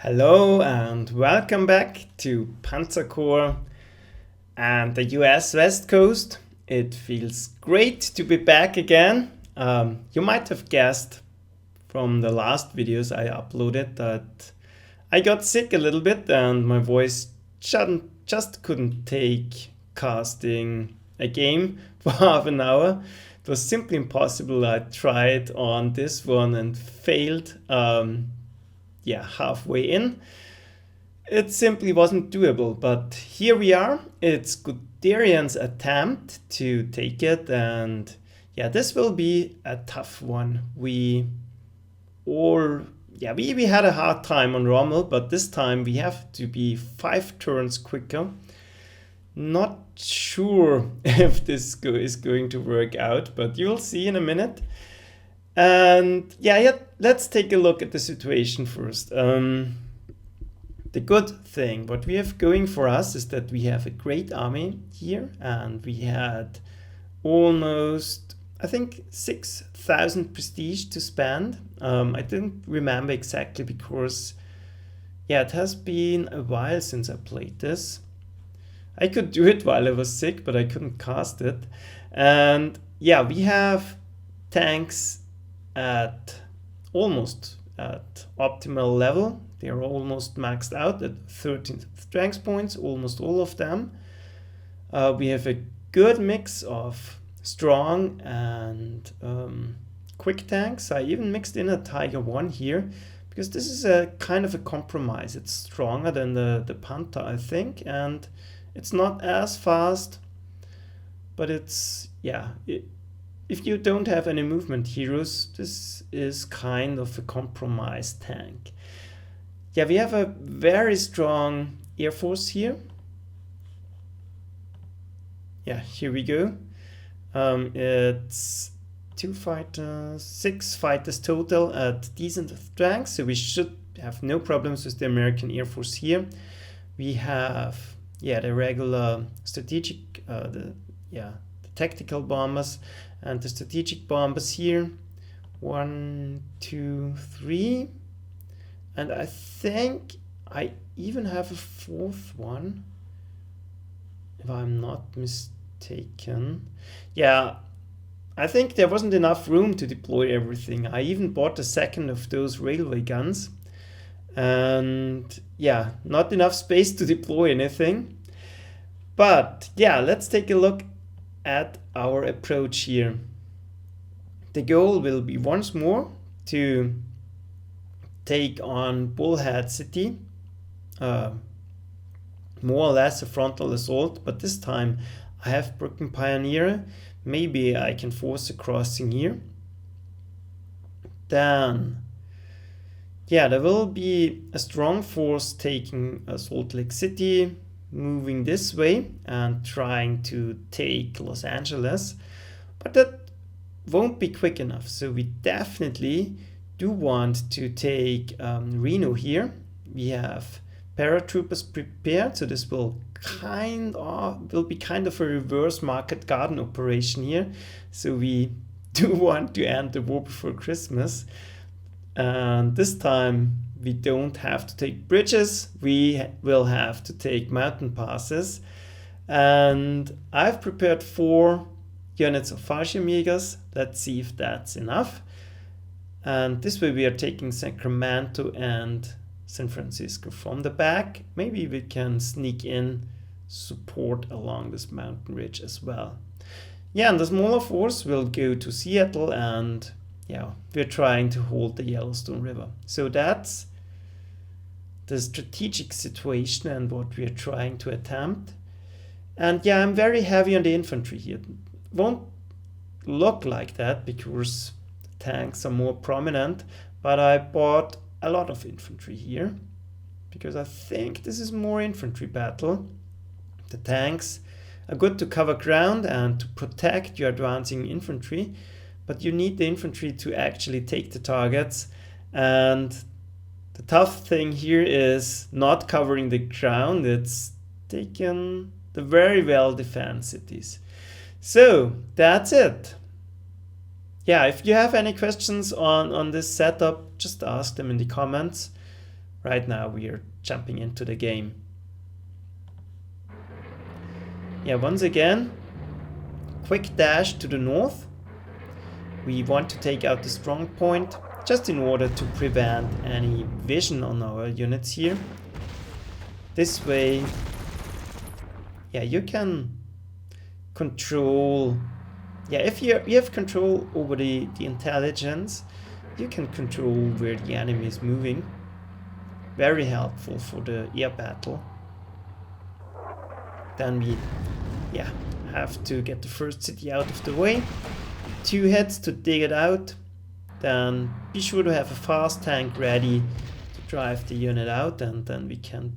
Hello and welcome back to Panzer Corps and the US West Coast. It feels great to be back again. You might have guessed from the last videos I uploaded that I got sick a little bit and my voice just couldn't take casting a game for half an hour. It was simply impossible. I tried on this one and failed. Halfway in. It simply wasn't doable, but here we are. It's Guderian's attempt to take it, and this will be a tough one. We had a hard time on Rommel, but this time we have to be 5 turns quicker. Not sure if this is going to work out, but you'll see in a minute. And let's take a look at the situation first. The good thing, what we have going for us is that we have a great army here, and we had almost, I think, 6,000 prestige to spend. I didn't remember exactly because, it has been a while since I played this. I could do it while I was sick, but I couldn't cast it. And we have tanks almost at optimal level. They are almost maxed out at 13 strength points, almost all of them. We have a good mix of strong and quick tanks. I even mixed in a Tiger 1 here because this is a kind of a compromise. It's stronger than the Panther, I think, and it's not as fast, but it's if you don't have any movement heroes, this is kind of a compromise tank. We have a very strong Air Force here. Here we go. It's 2 fighters, 6 fighters total at decent strength, so we should have no problems with the American Air Force here. We have the regular strategic, the tactical bombers and the strategic bombers here. 1, 2, 3, and I think I even have a 4th one, if I'm not mistaken. I think there wasn't enough room to deploy everything. I even bought a 2nd of those railway guns, and not enough space to deploy anything. But let's take a look at our approach here. The goal will be once more to take on Bullhead City, more or less a frontal assault, but this time I have Brooklyn Pioneer. Maybe I can force a crossing here. Then there will be a strong force taking Salt Lake City, moving this way and trying to take Los Angeles, but that won't be quick enough. So we definitely do want to take Reno here. We have paratroopers prepared, so this will be kind of a reverse market garden operation here. So we do want to end the war before Christmas, and this time we don't have to take bridges, we will have to take mountain passes. And I've prepared 4 units of fallschirmjägers. Let's see if that's enough. And this way we are taking Sacramento and San Francisco from the back. Maybe we can sneak in support along this mountain ridge as well. And the smaller force will go to Seattle, and we're trying to hold the Yellowstone River. So that's the strategic situation and what we are trying to attempt. And I'm very heavy on the infantry here. Won't look like that because tanks are more prominent, but I bought a lot of infantry here because I think this is more infantry battle. The tanks are good to cover ground and to protect your advancing infantry, but you need the infantry to actually take the targets. And the tough thing here is not covering the ground. It's taken the very well defended cities. So that's it. If you have any questions on this setup, just ask them in the comments. right now we are jumping into the game. Yeah, once again, quick dash to the north. We want to take out the strong point just in order to prevent any vision on our units here. This way, yeah, you can control, yeah, if you have control over the intelligence, you can control where the enemy is moving. Very helpful for the air battle. Then we, yeah, have to get the first city out of the way. 2 hits to dig it out. Then be sure to have a fast tank ready to drive the unit out, and then we can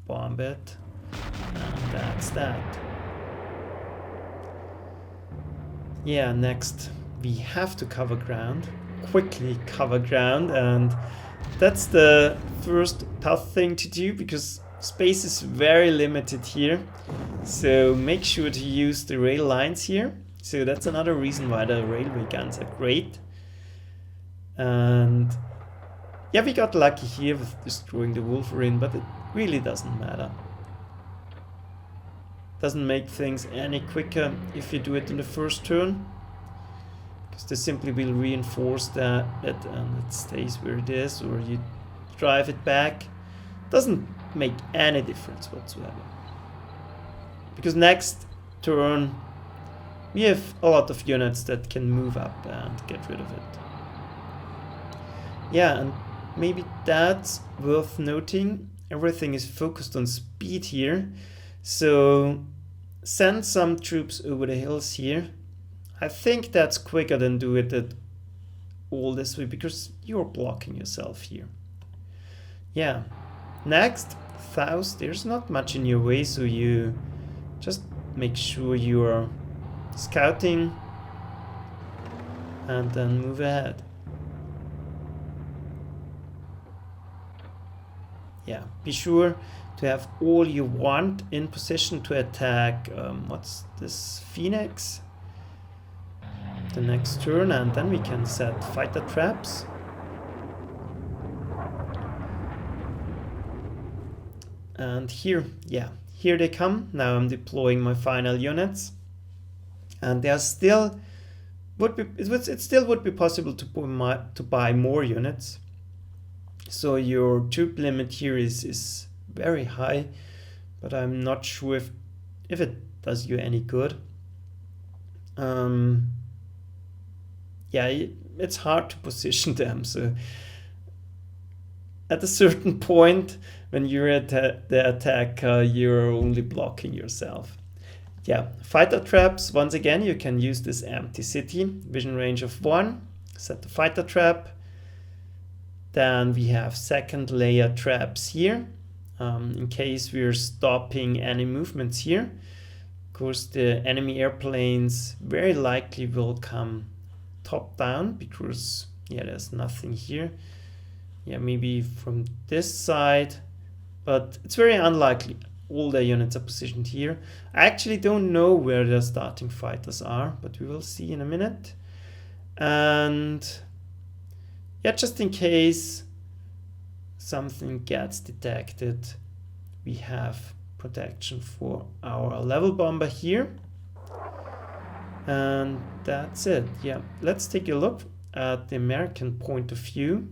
bomb it. And that's that. Yeah, next we have to cover ground. Quickly cover ground, and that's the first tough thing to do because space is very limited here. So make sure to use the rail lines here. So that's another reason why the railway guns are great. And yeah, we got lucky here with destroying the Wolverine, but it really doesn't matter. Doesn't make things any quicker if you do it in the first turn, because they simply will reinforce that and it stays where it is, or you drive it back. Doesn't make any difference whatsoever, because next turn we have a lot of units that can move up and get rid of it. Yeah, and maybe that's worth noting. Everything is focused on speed here, so send some troops over the hills here. I think that's quicker than do it all this way, because you're blocking yourself here. Yeah, next, Faust, there's not much in your way, so you just make sure you're scouting and then move ahead. Yeah, be sure to have all you want in position to attack, what's this, Phoenix, the next turn, and then we can set fighter traps. And here, yeah, here they come. Now I'm deploying my final units, and there still would be, it still would be possible to buy more units. So your troop limit here is very high, but I'm not sure if it does you any good. Yeah, it's hard to position them. So at a certain point, when you're at the attacker, you're only blocking yourself. Yeah, fighter traps. Once again, you can use this empty city, vision range of 1. Set the fighter trap. Then we have second layer traps here, in case we're stopping any movements here. Of course, the enemy airplanes very likely will come top down, because yeah, there's nothing here. Yeah, maybe from this side, but it's very unlikely. All the units are positioned here. I actually don't know where the starting fighters are, but we will see in a minute. And yeah, just in case something gets detected, we have protection for our level bomber here. And that's it. Yeah, let's take a look at the American point of view.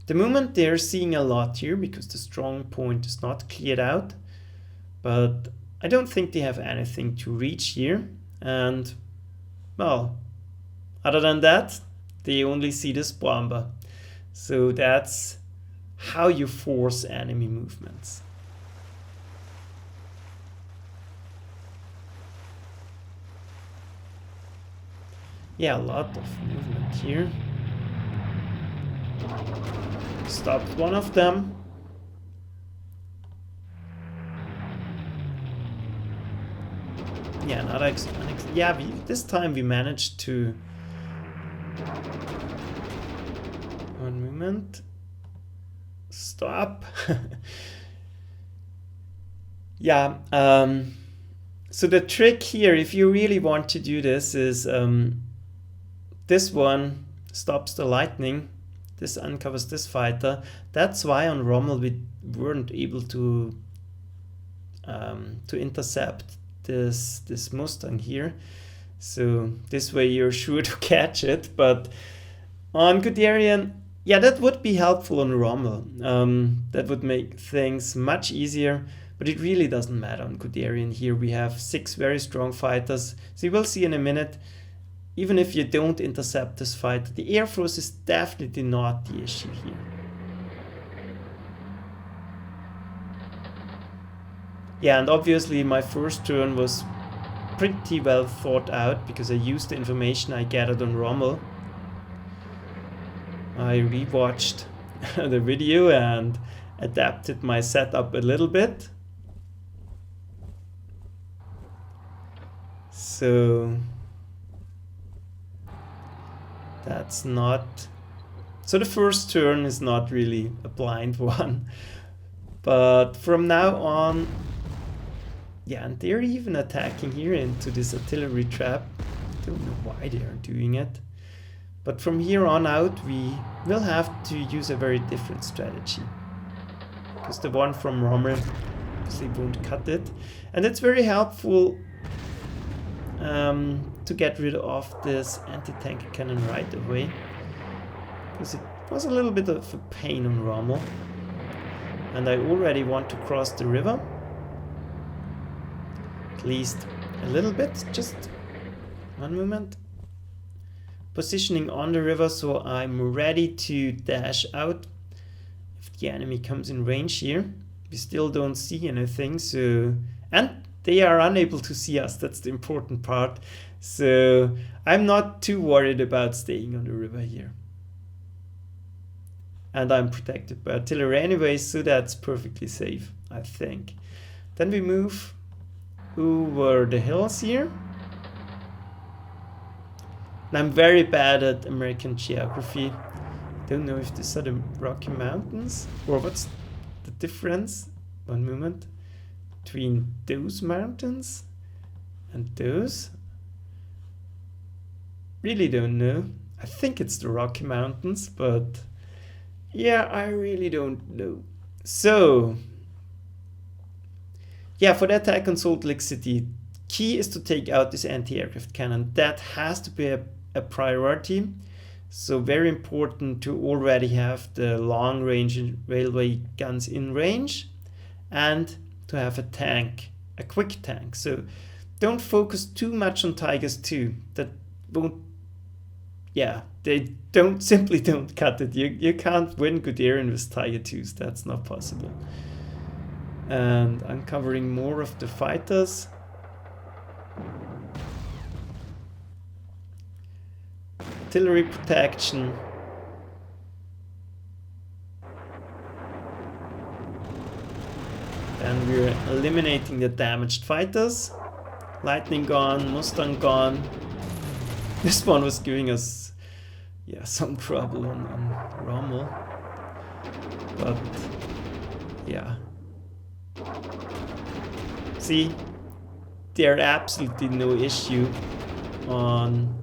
The moment they're seeing a lot here, because the strong point is not cleared out, but I don't think they have anything to reach here. And well, other than that, they only see this bomber. So that's how you force enemy movements. Yeah, a lot of movement here. Stopped one of them. Yeah, another yeah, this time we managed to... One moment. Stop. Yeah, so the trick here, if you really want to do this, is this one stops the lightning. this uncovers this fighter. That's why on Rommel we weren't able to intercept this Mustang here. So this way you're sure to catch it. But on Guderian, yeah, that would be helpful on Rommel. That would make things much easier. But it really doesn't matter on Guderian. Here we have 6 very strong fighters. So you will see in a minute, even if you don't intercept this fighter, the air force is definitely not the issue here. Yeah, and obviously my first turn was pretty well thought out because I used the information I gathered on Rommel. I rewatched the video and adapted my setup a little bit. So that's not... So the first turn is not really a blind one. But from now on... Yeah, and they're even attacking here into this artillery trap. Don't know why they are doing it. But from here on out, we will have to use a very different strategy. Because the one from Rommel obviously won't cut it. And it's very helpful to get rid of this anti-tank cannon right away. Because it was a little bit of a pain on Rommel. And I already want to cross the river. At least a little bit, just one moment. Positioning on the river, so I'm ready to dash out if the enemy comes in range here. We still don't see anything, so... And they are unable to see us, that's the important part. So I'm not too worried about staying on the river here. And I'm protected by artillery anyway, so that's perfectly safe, I think. Then we move over the hills here. And I'm very bad at American geography. Don't know if these are the Rocky Mountains or what's the difference, one moment, between those mountains and those. Really don't know. I think it's the Rocky Mountains, but yeah, I really don't know. So yeah, for the attack on Salt Lake City, key is to take out this anti-aircraft cannon. That has to be a priority. So very important to already have the long-range railway guns in range and to have a tank, a quick tank. So don't focus too much on Tigers 2. That won't, yeah, they simply don't cut it. You can't win Guderian with Tiger 2s. That's not possible. And uncovering more of the fighters. Artillery protection. And we're eliminating the damaged fighters. Lightning gone, Mustang gone. This one was giving us, yeah, some trouble on Rommel. But yeah. See, there's absolutely no issue on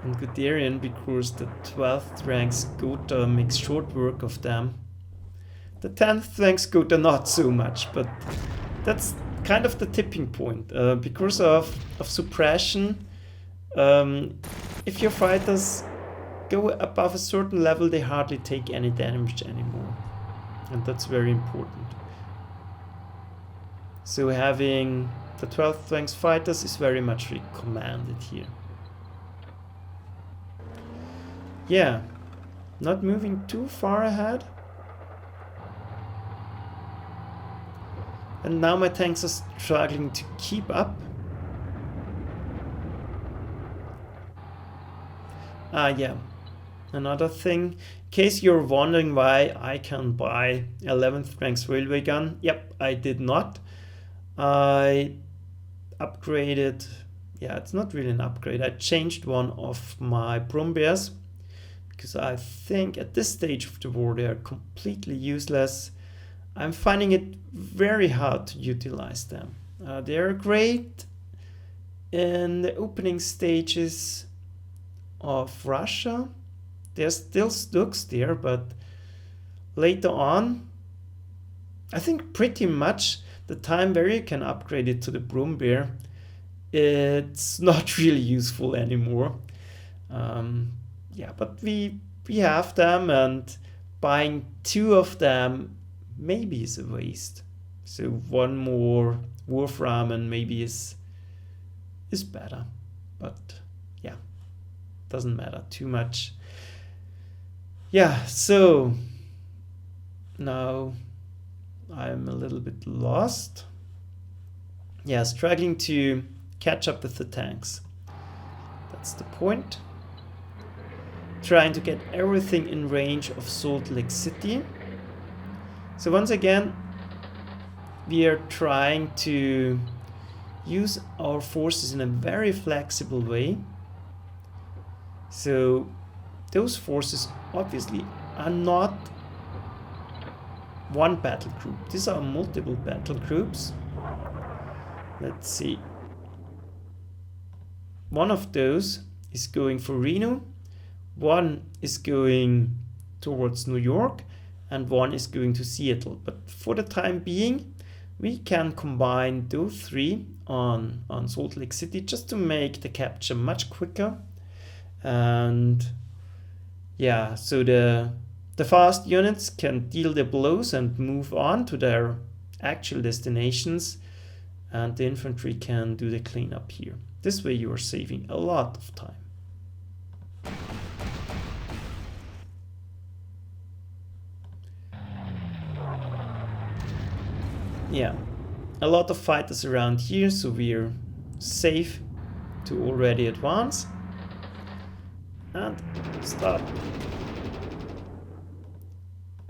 Guderian because the 12th rank Gotha makes short work of them. The 10th rank Gotha not so much, but that's kind of the tipping point. Because of suppression, if your fighters go above a certain level, they hardly take any damage anymore. And that's very important. So having the 12th rank fighters is very much recommended here. Yeah, not moving too far ahead. And now my tanks are struggling to keep up. Yeah, another thing, in case you're wondering why I can buy 11th ranks railway gun, yep, I did not. I upgraded, yeah, it's not really an upgrade, I changed one of my Brumbears because I think at this stage of the war they are completely useless. I'm finding it very hard to utilize them. They are great in the opening stages of Russia, There's still Stooks there, but later on, I think pretty much the time where you can upgrade it to the Brummbär, it's not really useful anymore. Yeah, but we have them, and buying 2 of them maybe is a waste. So 1 more Wolframen maybe is better, but yeah, doesn't matter too much. Yeah, so now I'm a little bit lost. Yeah, struggling to catch up with the tanks. That's the point. Trying to get everything in range of Salt Lake City. So once again, we are trying to use our forces in a very flexible way. So those forces obviously are not one battle group. These are multiple battle groups. Let's see. One of those is going for Reno, one is going towards New York, and one is going to Seattle. But for the time being, we can combine those 3 on Salt Lake City just to make the capture much quicker. And yeah, so the fast units can deal their blows and move on to their actual destinations, and the infantry can do the cleanup here. This way you are saving a lot of time. Yeah, a lot of fighters around here, so we're safe to already advance. And stop.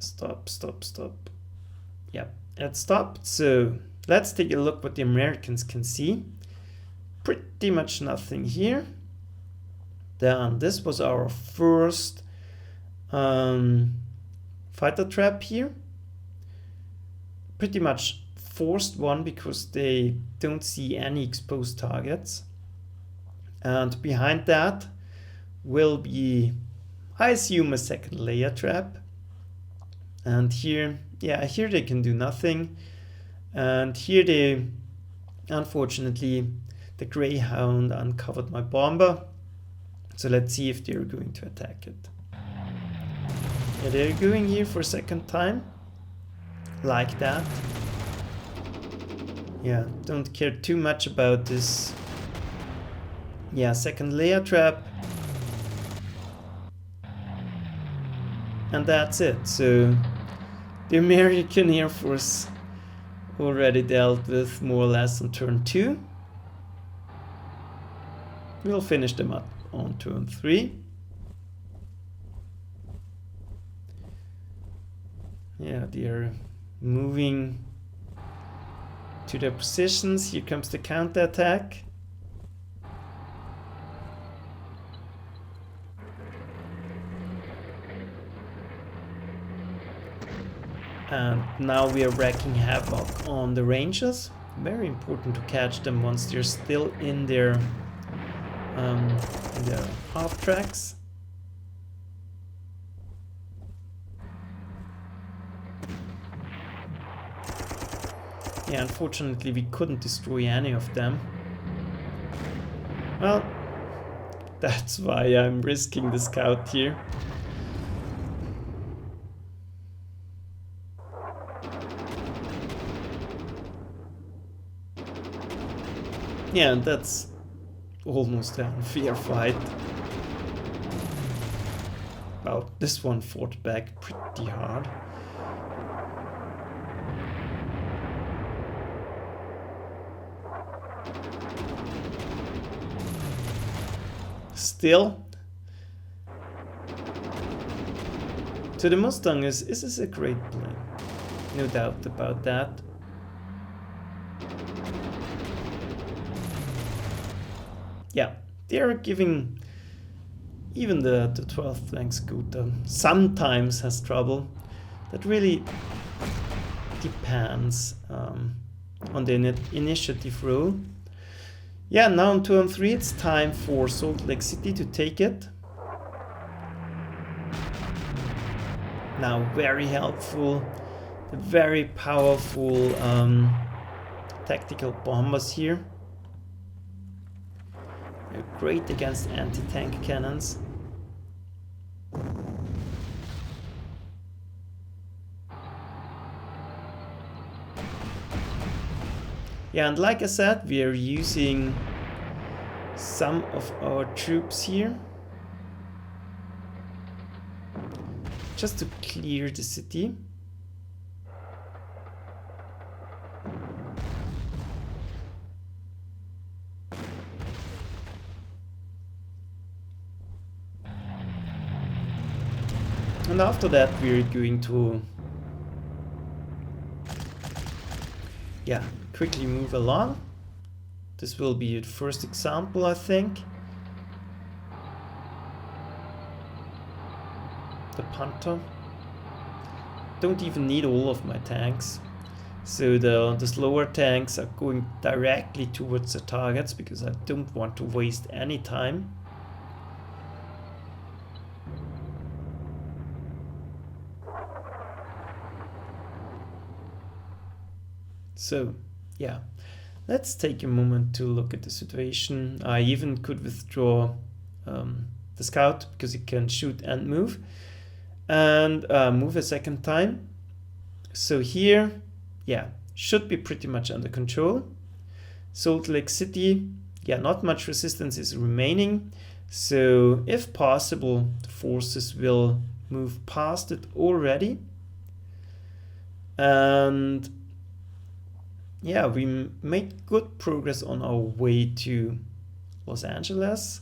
Stop. Yeah, it stopped. So let's take a look what the Americans can see. Pretty much nothing here. Then this was our first fighter trap here. Pretty much forced one because they don't see any exposed targets. And behind that will be, I assume, a second layer trap. And here, yeah, here they can do nothing. And here they, unfortunately, the Greyhound uncovered my bomber. So let's see if they're going to attack it. Yeah, they're going here for a second time. Like that. Yeah, don't care too much about this. Yeah, second layer trap. And that's it. So the American Air Force already dealt with more or less on turn 2. We'll finish them up on turn 3. Yeah, they're moving to their positions. Here comes the counterattack. And now we are wreaking havoc on the Rangers. Very important to catch them once they're still in their half tracks. Yeah, unfortunately we couldn't destroy any of them. Well, that's why I'm risking the scout here. Yeah, and that's almost an unfair fight. Well, this one fought back pretty hard. Still, to the Mustang, this is a great plane. No doubt about that. Yeah, they are giving even the 12th flank scooter sometimes has trouble. That really depends on the initiative rule. Yeah, now on turn 3 it's time for Salt Lake City to take it. now very helpful. The very powerful tactical bombers here. They're great against anti-tank cannons. Yeah, and like I said, we are using some of our troops here just to clear the city. And after that we're going to quickly move along. This will be the first example, I think. The Panther. Don't even need all of my tanks. So the slower tanks are going directly towards the targets because I don't want to waste any time. So, yeah, let's take a moment to look at the situation. I even could withdraw the scout because it can shoot and move a second time. So here, yeah, should be pretty much under control. Salt Lake City, yeah, not much resistance is remaining. So if possible, the forces will move past it already. And yeah, we made good progress on our way to Los Angeles.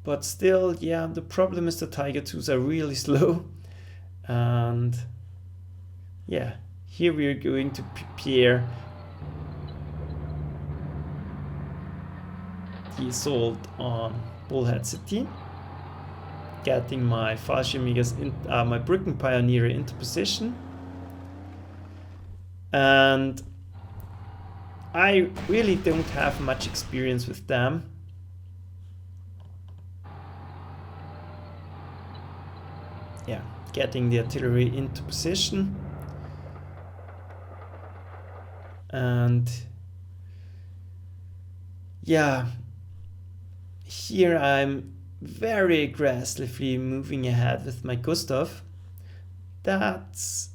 But still, yeah, the problem is the Tiger IIs are really slow. And yeah, here we are going to prepare the assault on Bullhead City. Getting my fallschirmjägers, my Brückenpioniere into position. And I really don't have much experience with them. Yeah, getting the artillery into position. And yeah, here I'm very aggressively moving ahead with my Gustav. That's...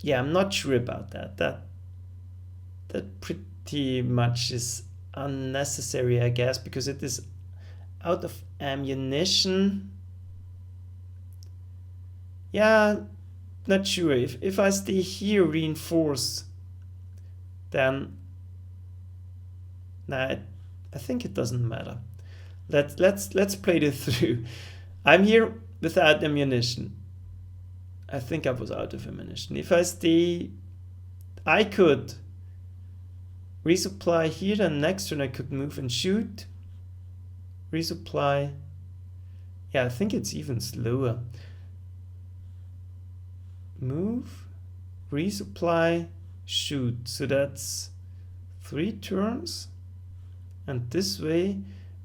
yeah, I'm not sure about that. That pretty much is unnecessary, I guess, because it is out of ammunition. Yeah, not sure. If I stay here reinforce, then nah, I think it doesn't matter. Let's play this through. I'm here without ammunition. I think I was out of ammunition. If I stay, I could resupply here, and next turn I could move and shoot. Resupply. Yeah, I think it's even slower. Move, resupply, shoot. So that's 3 turns. And this way,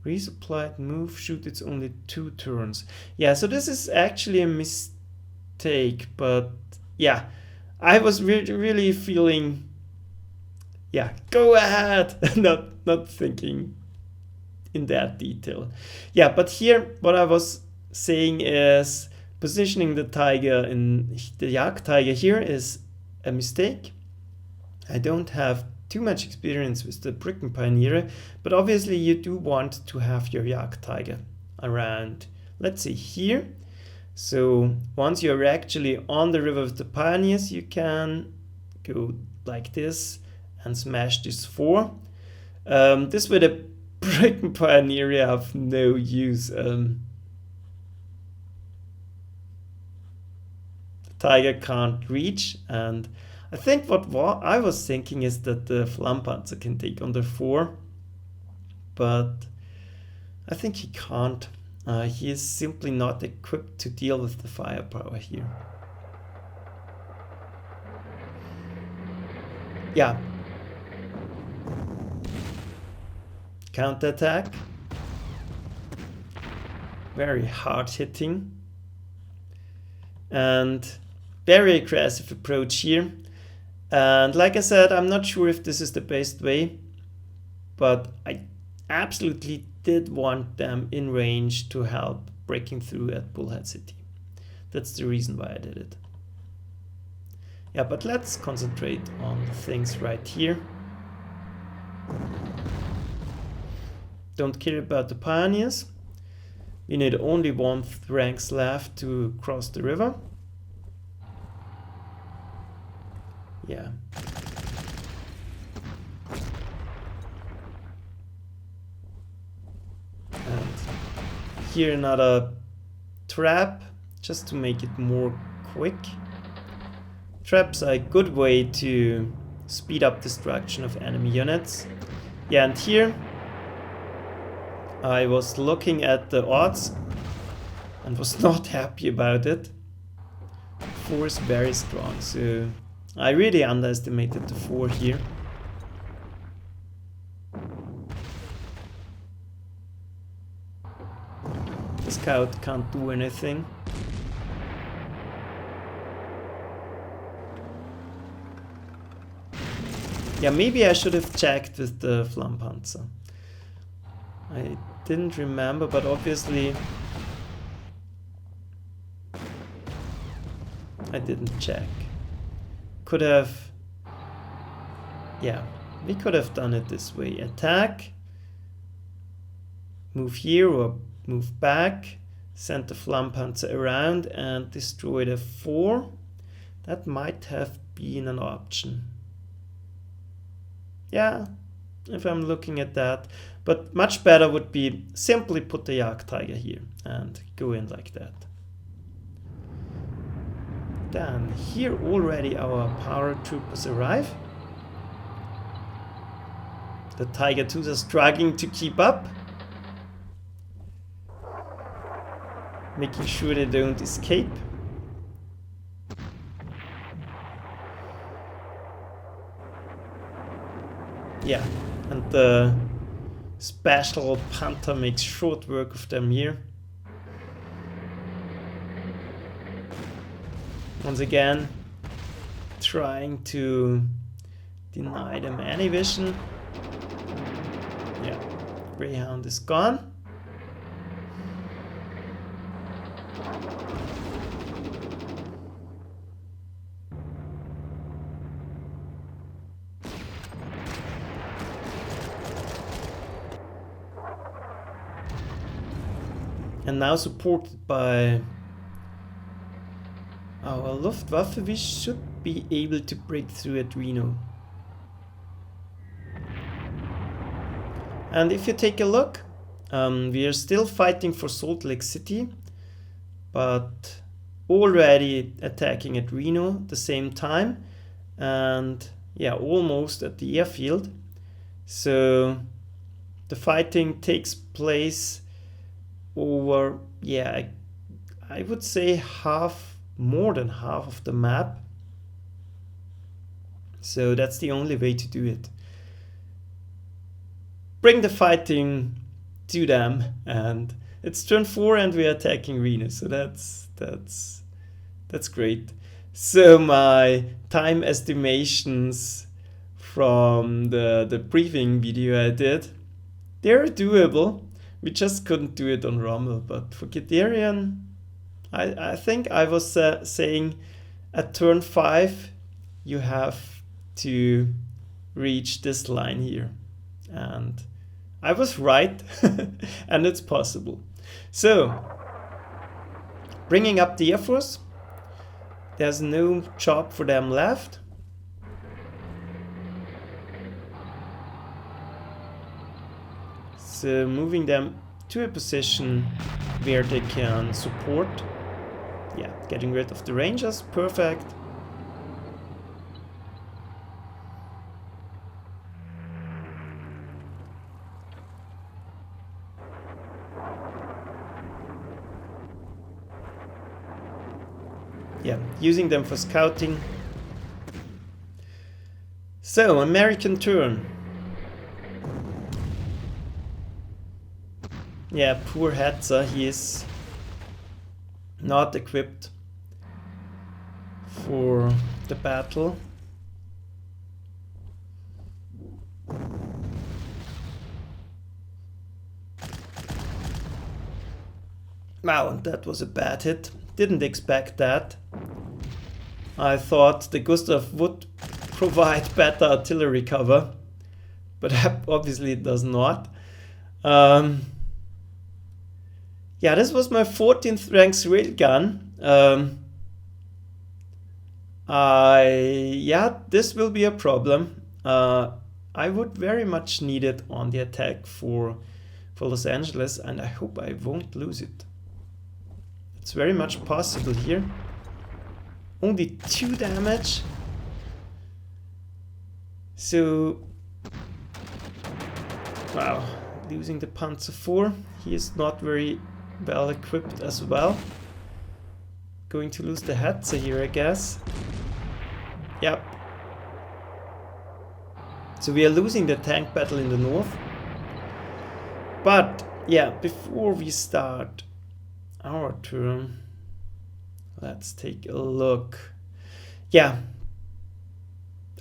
resupply, move, shoot, it's only 2 turns. Yeah, so this is actually a mistake, but yeah, I was really feeling, yeah, go ahead, not thinking in that detail. Yeah, but here what I was saying is positioning the Tiger in the Jagdtiger here is a mistake. I don't have too much experience with the Brückenpioniere, but obviously you do want to have your Jagdtiger around, let's say here. So once you're actually on the river with the pioneers, you can go like this and smash this 4. This way the Brückenpioniere have no use. The Tiger can't reach, and I think what I was thinking is that the Flammpanzer can take on the 4, but I think he can't. He is simply not equipped to deal with the firepower here. Yeah. Counterattack. very hard hitting and very aggressive approach here. And like I said, I'm not sure if this is the best way, but I absolutely did want them in range to help breaking through at Bullhead City. That's the reason why I did it. Yeah, but let's concentrate on the things right here. Don't care about the pioneers. We need only 1 ranks left to cross the river. Yeah. And here another trap, just to make it more quick. Traps are a good way to speed up destruction of enemy units. Yeah, and here I was looking at the odds and was not happy about it. 4 is very strong, so I really underestimated the 4 here. The scout can't do anything. Yeah, maybe I should have checked with the Flammpanzer. I didn't remember, but obviously I didn't check. Could have... Yeah, we could have done it this way. Attack, move here or move back, send the Flammpanzer around and destroy the 4. That might have been an option. Yeah, if I'm looking at that. But much better would be simply put the Jagdtiger here and go in like that. Then here already our paratroopers arrive. The Tiger 2s are struggling to keep up. Making sure they don't escape. Yeah, and the special Panther makes short work of them here. Once again, trying to deny them any vision. Yeah, Greyhound is gone. And now supported by our Luftwaffe, we should be able to break through at Reno. And if you take a look, we are still fighting for Salt Lake City, but already attacking at Reno at the same time, and yeah, almost at the airfield. So the fighting takes place over, yeah, I would say more than half of the map. So that's the only way to do it. Bring the fighting to them, and it's turn 4 and we're attacking Reno, so that's great. So my time estimations from the briefing video I did, they're doable. We just couldn't do it on Rommel, but for Guderian, I think I was saying at turn 5 you have to reach this line here, and I was right. And it's possible. So bringing up the Air Force, there's no job for them left. So moving them to a position where they can support. Yeah, getting rid of the Rangers, perfect. Yeah, using them for scouting. So, American turn. Yeah, poor Hetzer, he is not equipped for the battle. Wow, that was a bad hit. Didn't expect that. I thought the Gustav would provide better artillery cover, but obviously it does not. Yeah, this was my 14th rank railgun. Yeah, this will be a problem. I would very much need it on the attack for Los Angeles, and I hope I won't lose it. It's very much possible here. Only 2 damage. So, wow, losing the Panzer IV. He is not very well equipped as well. Going to lose the Hetzer here, I guess. Yep. So we are losing the tank battle in the north. But, yeah, before we start our turn, let's take a look. Yeah,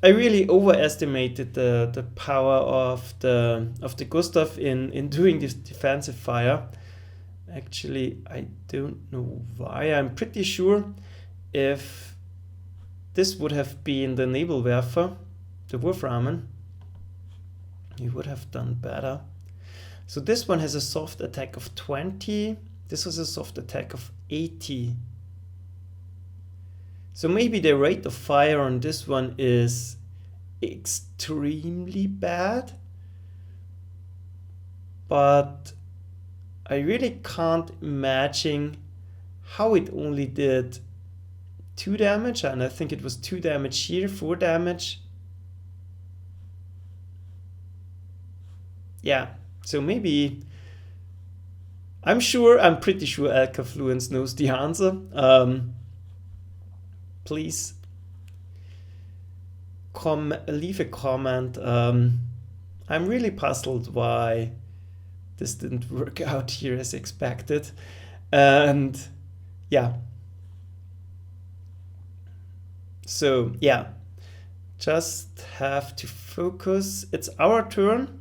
I really overestimated the power of the Gustav in doing this defensive fire. Actually, I don't know why. I'm pretty sure if this would have been the Nebelwerfer, the Wurfrahmen, he would have done better. So this one has a soft attack of 20. This was a soft attack of 80. So maybe the rate of fire on this one is extremely bad. But I really can't imagine how it only did 2 damage. And I think it was 2 damage here, 4 damage. Yeah, so maybe... I'm pretty sure Alcafluence knows the answer. Please leave a comment. I'm really puzzled why this didn't work out here as expected. And yeah. So yeah, just have to focus. It's our turn.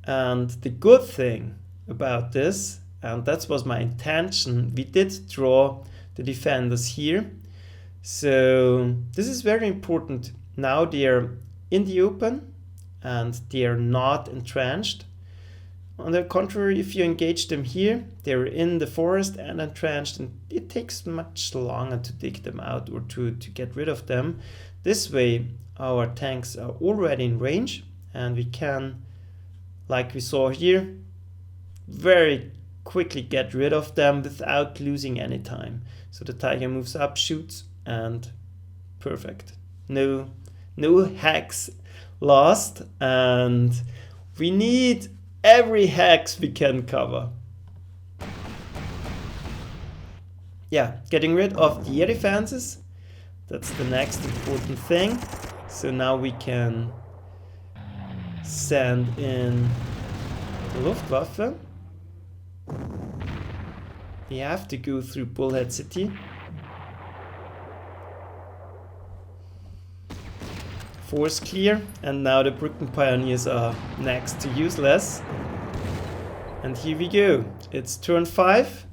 And the good thing about this, and that was my intention, we did draw the defenders here. So this is very important. Now they're in the open and they're not entrenched. On the contrary, if you engage them here, they're in the forest and entrenched, and it takes much longer to dig them out or to get rid of them. This way our tanks are already in range, and we can, like we saw here, very quickly get rid of them without losing any time. So the Tiger moves up, shoots, and perfect. No hacks lost, and we need every hex we can cover. Yeah, getting rid of the air defenses. That's the next important thing. So now we can send in the Luftwaffe. We have to go through Bullhead City. Force clear, and now the Brücken Pioneers are next to useless. And here we go. It's turn 5.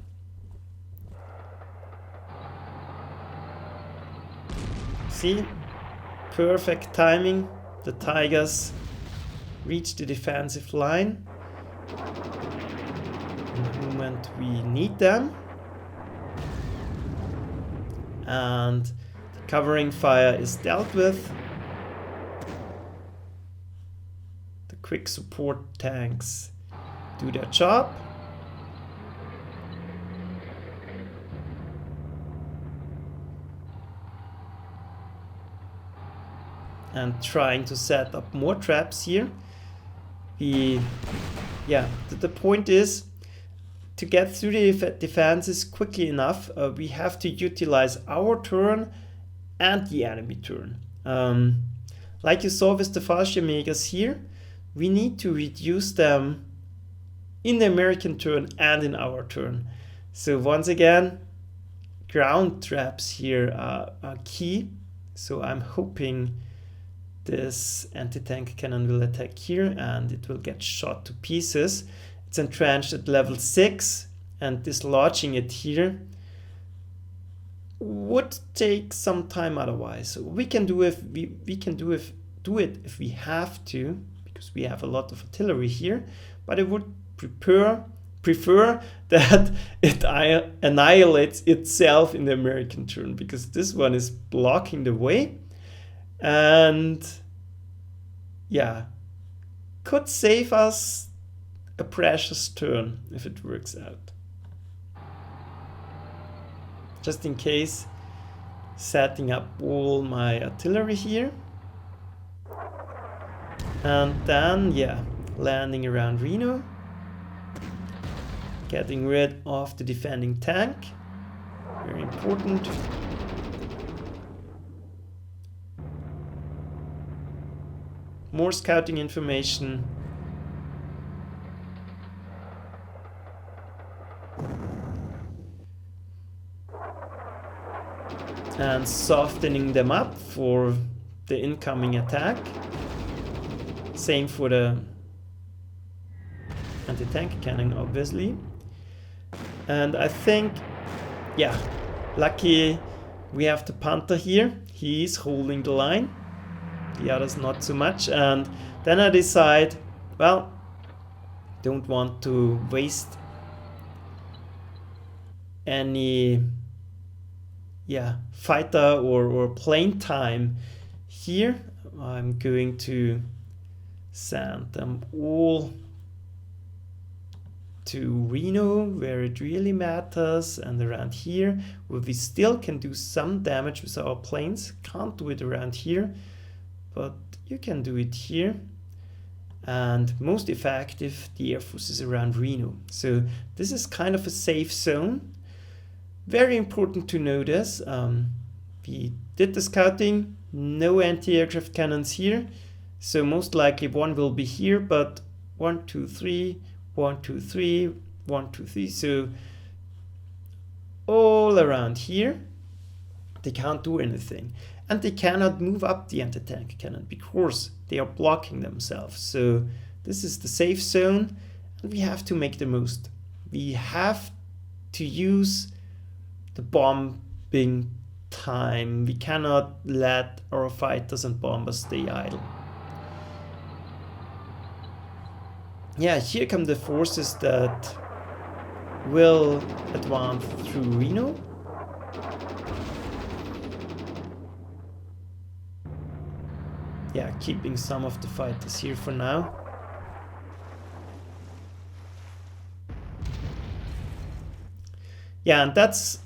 See? Perfect timing. The Tigers reach the defensive line. In the moment we need them. And the covering fire is dealt with. The quick support tanks do their job. And trying to set up more traps here. The point is to get through the defenses quickly enough. We have to utilize our turn and the enemy turn. Like you saw with the fallschirmjägers here, we need to reduce them in the American turn and in our turn. So once again, ground traps here are key. So I'm hoping this anti-tank cannon will attack here and it will get shot to pieces. It's entrenched at level 6, and dislodging it here would take some time otherwise. So we can do it if we have to, because we have a lot of artillery here, but I would prefer that it annihilates itself in the American turn, because this one is blocking the way and yeah, could save us a precious turn if it works out. Just in case, setting up all my artillery here. And then, yeah, landing around Reno. Getting rid of the defending tank. Very important. More scouting information. And softening them up for the incoming attack. Same for the anti-tank cannon, obviously. And I think, yeah, lucky we have the Panther here. He's holding the line. The others not so much. And then I decide, well, don't want to waste any fighter or plane time here. I'm going to send them all to Reno, where it really matters, and around here where we still can do some damage with our planes. Can't do it around here, but you can do it here. And most effective, the Air Force is around Reno. So this is kind of a safe zone. Very important to notice. We did the scouting, no anti-aircraft cannons here. So most likely one will be here, but 1, 2, 3, 1, 2, 3, 1, 2, 3. So all around here, they can't do anything. And they cannot move up the anti-tank cannon because they are blocking themselves. So this is the safe zone, and we have to make the most. We have to use the bombing time. We cannot let our fighters and bombers stay idle. Yeah, here come the forces that will advance through Reno. Yeah, keeping some of the fighters here for now. Yeah, and that's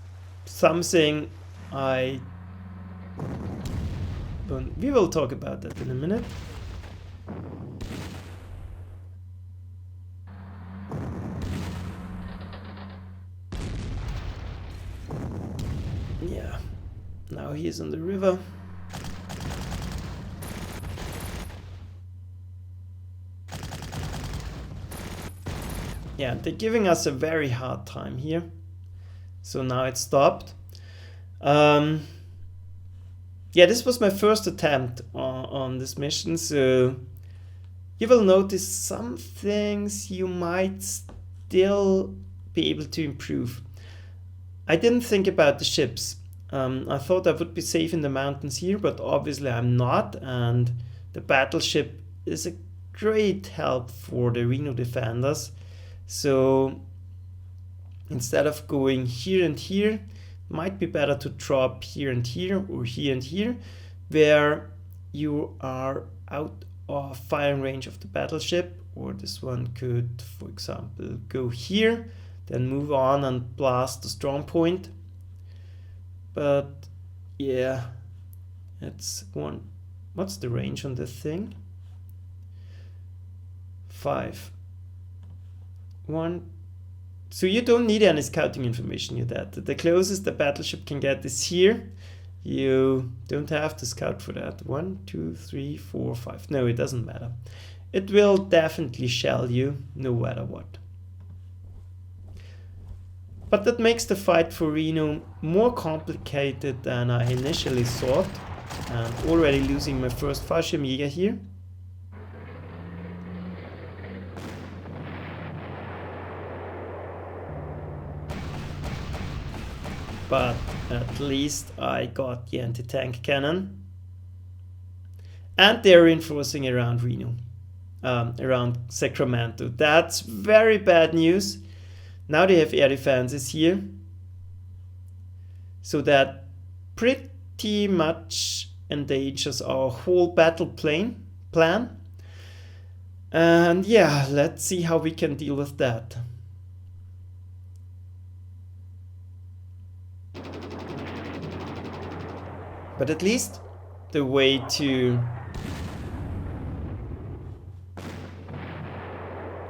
something we will talk about that in a minute. Yeah, now he's on the river. Yeah, they're giving us a very hard time here. So now it's stopped. Yeah, this was my first attempt on this mission, so you will notice some things you might still be able to improve. I didn't think about the ships. I thought I would be safe in the mountains here, but obviously I'm not, and the battleship is a great help for the Reno defenders. So instead of going here and here, might be better to drop here and here, or here and here, where you are out of firing range of the battleship. Or this one could, for example, go here, then move on and blast the strong point. But yeah, it's one. What's the range on this thing? 5. 1. So you don't need any scouting information here. That the closest the battleship can get is here. You don't have to scout for that. 1, 2, 3, 4, 5. No, it doesn't matter. It will definitely shell you no matter what. But that makes the fight for Reno more complicated than I initially thought. And already losing my first fallschirmjäger here. But at least I got the anti-tank cannon. And they're reinforcing around Reno, around Sacramento. That's very bad news. Now they have air defenses here. So that pretty much endangers our whole battle plan. And yeah, let's see how we can deal with that. But at least the way to...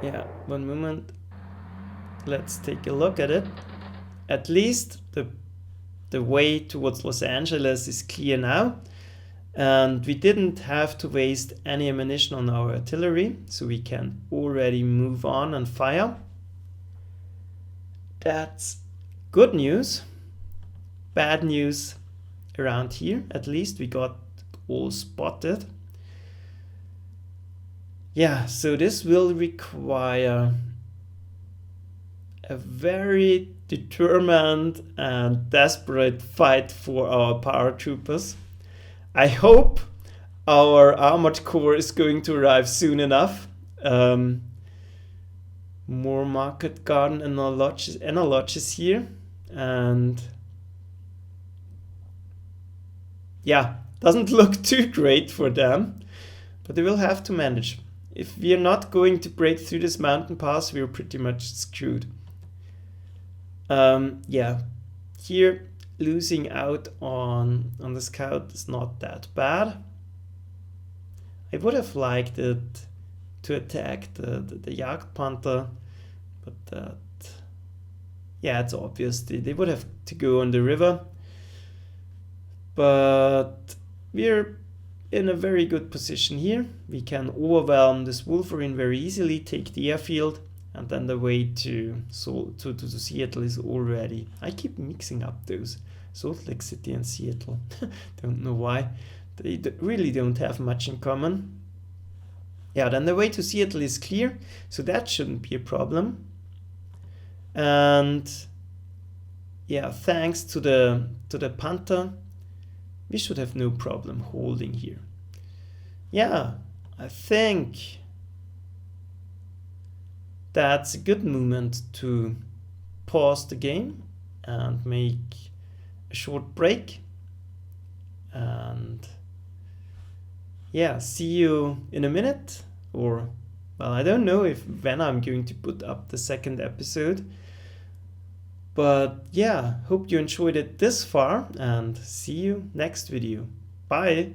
Yeah, one moment. Let's take a look at it. At least the way towards Los Angeles is clear now. And we didn't have to waste any ammunition on our artillery, so we can already move on and fire. That's good news. Bad news around here, at least we got all spotted. Yeah, so this will require a very determined and desperate fight for our paratroopers. I hope our armored corps is going to arrive soon enough. More market garden analogies here, and yeah, doesn't look too great for them, but they will have to manage. If we are not going to break through this mountain pass, we are pretty much screwed. Yeah, here losing out on the scout is not that bad. I would have liked it to attack the Jagdpanther, but that, yeah, it's obvious they would have to go on the river. But we're in a very good position here. We can overwhelm this Wolverine very easily, take the airfield, and then the way to Seattle is already... I keep mixing up those, Salt Lake City and Seattle. Don't know why. They really don't have much in common. Yeah, then the way to Seattle is clear, so that shouldn't be a problem. And yeah, thanks to the Panther, we should have no problem holding here. Yeah, I think that's a good moment to pause the game and make a short break. And yeah, see you in a minute, or well, I don't know when I'm going to put up the second episode. But yeah, hope you enjoyed it this far, and see you next video. Bye!